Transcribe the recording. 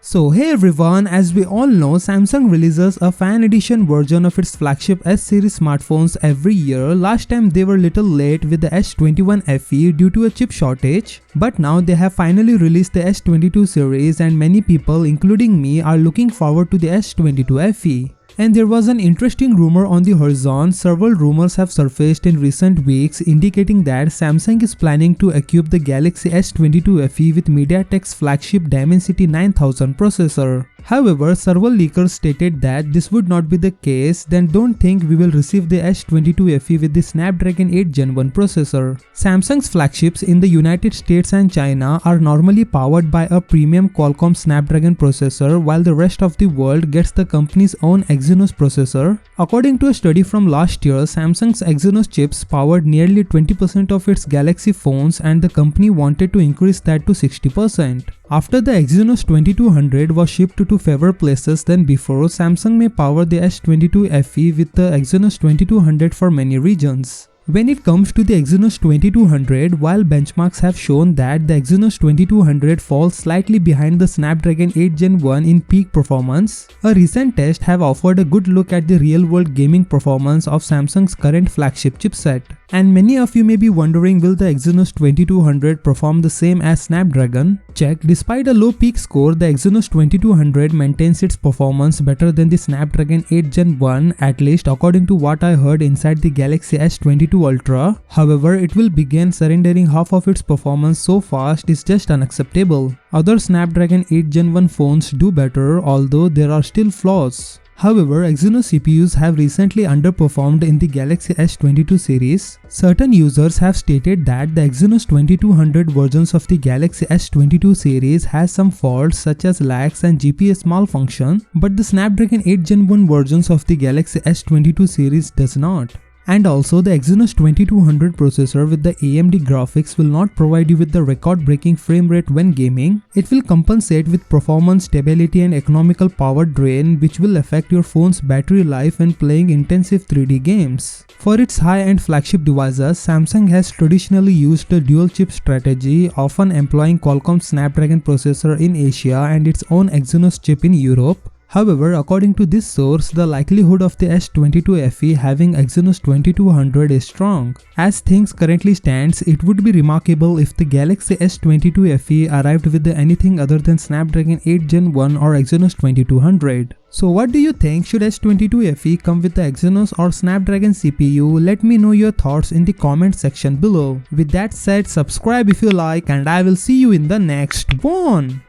So hey everyone, as we all know, Samsung releases a fan edition version of its flagship S series smartphones every year. Last time they were little late with the S21 Fe due to a chip shortage, but now they have finally released the S22 series and many people including me are looking forward to the S22 Fe. And there was an interesting rumor on the horizon. Several rumors have surfaced in recent weeks indicating that Samsung is planning to equip the Galaxy S22 Fe with MediaTek's flagship Dimensity 9000 processor. However, several leakers stated that this would not be the case, then don't think we will receive the S22 Fe with the Snapdragon 8 Gen 1 processor. Samsung's flagships in the United States and China are normally powered by a premium Qualcomm Snapdragon processor, while the rest of the world gets the company's own Exynos processor. According to a study from last year, Samsung's Exynos chips powered nearly 20% of its Galaxy phones and the company wanted to increase that to 60%. After the Exynos 2200 was shipped to fewer places than before, Samsung may power the S22 Fe with the Exynos 2200 for many regions. When it comes to the Exynos 2200, while benchmarks have shown that the Exynos 2200 falls slightly behind the Snapdragon 8 Gen 1 in peak performance, a recent test have offered a good look at the real-world gaming performance of Samsung's current flagship chipset. And many of you may be wondering, will the Exynos 2200 perform the same as Snapdragon? Check, despite a low peak score, the Exynos 2200 maintains its performance better than the Snapdragon 8 Gen 1, at least according to what I heard inside the Galaxy S22 Ultra. However, it will begin surrendering half of its performance so fast is just unacceptable. Other Snapdragon 8 Gen 1 phones do better, although there are still flaws. However, Exynos CPUs have recently underperformed in the Galaxy S22 series. Certain users have stated that the Exynos 2200 versions of the Galaxy S22 series has some faults such as lags and GPS malfunction, but the Snapdragon 8 Gen 1 versions of the Galaxy S22 series does not. And also, the Exynos 2200 processor with the AMD graphics will not provide you with the record-breaking frame rate when gaming. It will compensate with performance, stability and economical power drain, which will affect your phone's battery life when playing intensive 3D games. For its high-end flagship devices, Samsung has traditionally used a dual-chip strategy, often employing Qualcomm Snapdragon processor in Asia and its own Exynos chip in Europe. However, according to this source, the likelihood of the S22 Fe having Exynos 2200 is strong. As things currently stands, it would be remarkable if the Galaxy S22 Fe arrived with anything other than Snapdragon 8 Gen 1 or Exynos 2200. So what do you think? Should S22 Fe come with the Exynos or Snapdragon CPU? Let me know your thoughts in the comment section below. With that said, subscribe if you like and I will see you in the next one.